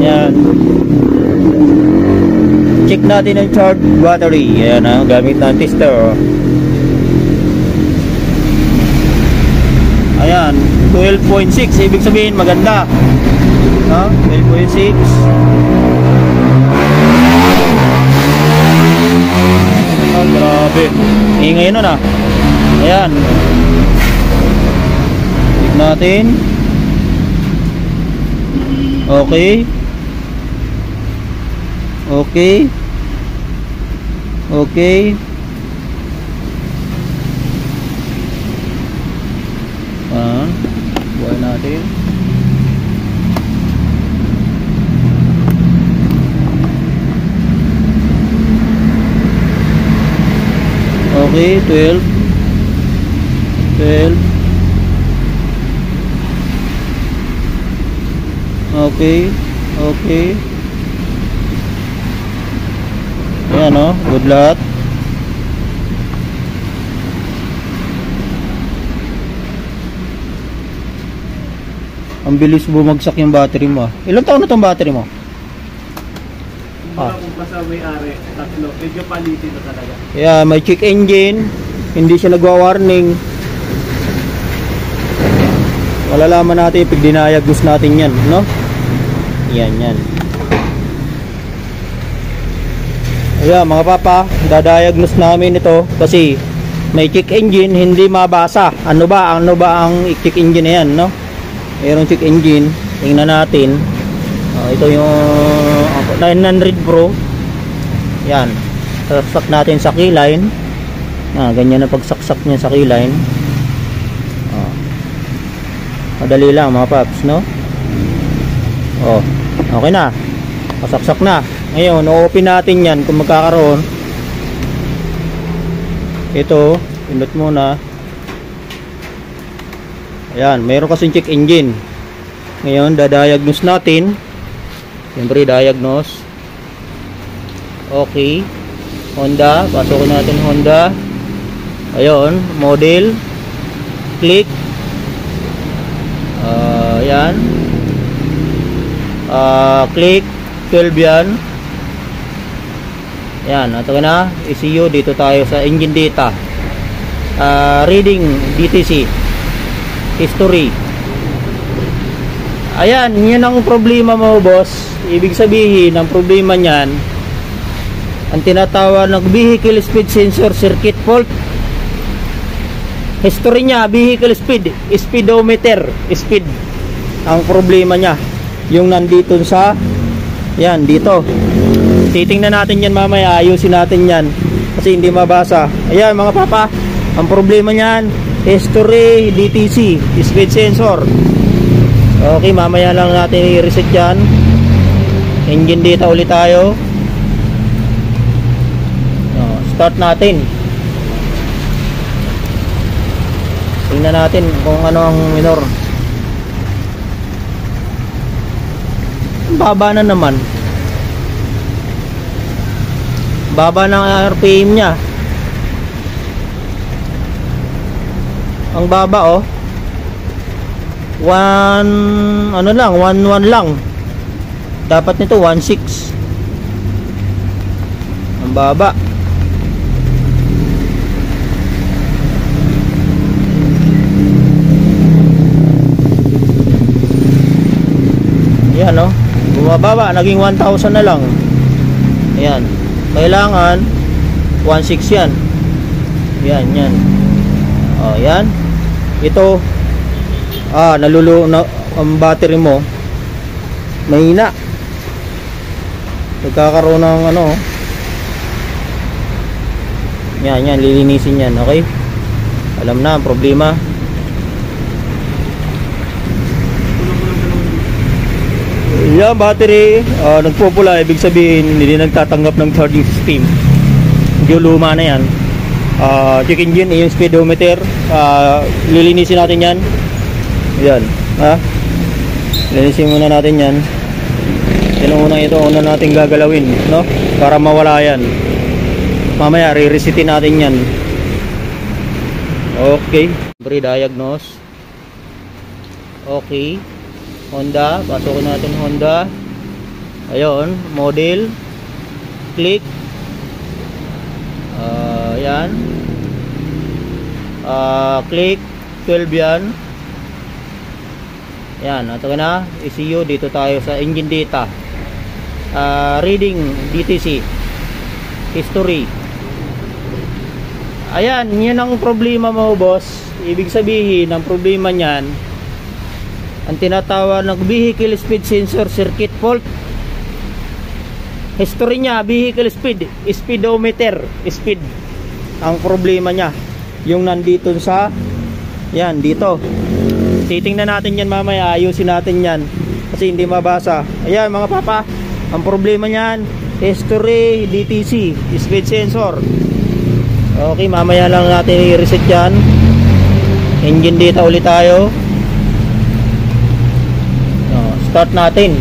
Ayan. Check natin ang charge battery. Ayan ha, gamit ng tester. Ayan, 12.6. Ibig sabihin maganda. No? 12.6. Oh, grabe. Ingay nun ah. Ayan. Check natin. Okay. Okay. Okay. Buhay natin. Okay, 12. 12. Okay. Okay. Ayan o, good lahat. Ang bilis bumagsak yung battery mo. Ilang taon na tong battery mo? Kung pa sa may-ari, 3. Medyo palitin na talaga. Yeah, may check engine. Hindi siya nagwa-warning. Malalaman natin pag dinayagnos natin yan, no? Yan, yan. Ayan, mga papa, dadayagnos namin ito kasi may check engine, hindi mabasa. Ano ba ang check engine na yan, no? Mayroong check engine. Tingnan natin. Ito yung 900 Pro. Yan. Saksak natin sa keyline. Ganyan na pagsaksak niya sa keyline. Madali lang mga paps, no? Okay na. Pasaksak na. Ngayon, o-open natin yan kung magkakaroon. Ito, pindot muna. Ayan, mayroon kasing check engine. Ngayon, dadiagnose natin. Siyempre, diagnose. Okay. Honda, pasukin natin Honda. Ayun, model. Click. Ayan. Click. 12 yan. Ayan, ito na. ECU, dito tayo sa engine data. Reading, DTC. History. Ayan, yan ang problema mo, boss. Ibig sabihin, ang problema niyan, ang tinatawag ng vehicle speed sensor circuit fault. History niya, vehicle speed, speedometer, speed. Ang problema niya, yung nandito sa, yan, dito. Titingnan natin yan mamaya, ayusin natin yan. Kasi hindi mabasa. Ayan, mga papa, ang problema niyan, history, DTC, speed sensor. Okay, mamaya lang natin i-reset yan. Engine data ulit tayo. Start natin. Tingnan natin kung ano ang minor. Baba na naman. Baba ng RPM nya. Ang baba oh. 1 lang, 1.1 lang. Dapat nito 1.6. Ang baba. Yan oh. Bumababa, naging 1,000 na lang. Ayan. Kailangan 1.6 yan. Yan, yan. Oh, yan. Ito nalulo na ang battery mo. Mahina. Nagkakaroon ng ano. Yan, yan, lilinisin yan, okay? Alam na ang problema. Yan, battery nagpupula, ibig sabihin hindi nagtatanggap ng charging system. Hindi, luma na yan. Check engine, yung speedometer, lilinisin natin yan. Yan, linisin muna natin yan. Yan ang unang, ito una natin gagalawin, no? Para mawala yan. Mamaya re-resetin natin yan. Okay, pre-diagnose. Okay, Honda, pasukin natin Honda. Ayun, model. Click. Yan. Click. 12 yan. Yan, ito na. ECU, dito tayo sa engine data. Reading DTC. History. Ayan, yan ang problema mo, boss. Ibig sabihin, ang problema niyan, ang tinatawag ng vehicle speed sensor circuit fault. History niya, vehicle speed, speedometer, speed. Ang problema niya, yung nandito sa, yan, dito. Titingnan natin yan mamaya, ayusin natin yan. Kasi hindi mabasa. Ayan, mga papa, ang problema niyan, history, DTC, speed sensor. Okay, mamaya lang natin i-reset yan. Engine data ulit tayo. Start natin.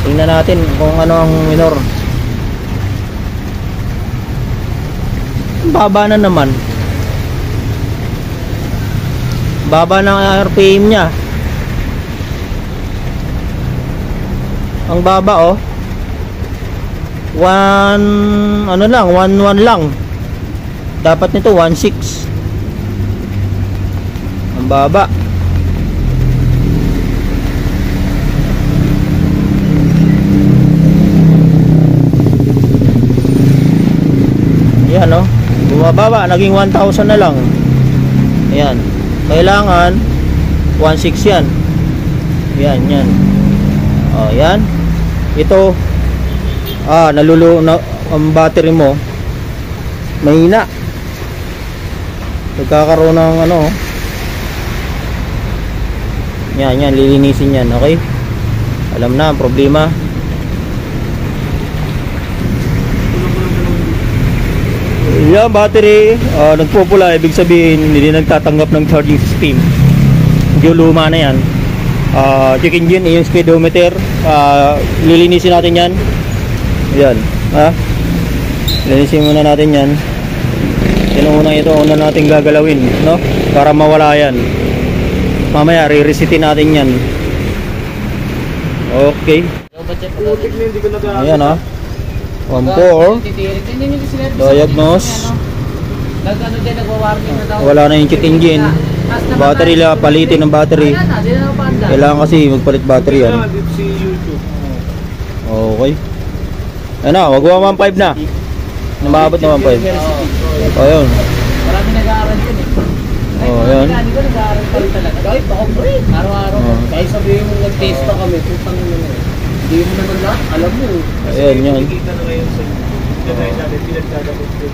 Tingnan natin kung ano ang minor. Baba na naman. Baba ng RPM nya. Ang baba oh. 1 ano lang, 1.1 lang. Dapat nito 1.6. Ang baba. Yan oh. Bumababa, naging 1,000 na lang. Ayan. Kailangan 1.6 yan. Yan, yan. Oh, yan. Ito nalulo na ang battery mo. Mahina. Nagkakaroon ng ano. Yan, yan, lilinisin yan, okay? Alam na ang problema. Yan, battery nagpupula, ibig sabihin hindi nagtatanggap ng charging system. Medyo luma na yan. Check engine, yung speedometer, lilinisin natin yan. Yan, linisin muna natin yan. Una natin gagalawin, no? Para mawala yan. Mamaya re-resetin natin yan. Okay. Ayan 1.4 diagnose. Wala na yung check engine. Battery la, palitin ng battery. Kailangan kasi magpalit battery yan. Okay. Ano, wag 1.5 na. Namabot na 1.5. Ayun. Marami nag-aaral yun eh. Ayun. Hindi ko nag-aaral pa rin talaga. Kahit ako pre, araw-araw. Kahit sabihin mo nag-test pa kami, putang mo na. Hindi mo naman lahat, alam mo. Ayun, yun. Nakikita na ngayon sa design natin, pinagdadabot yun.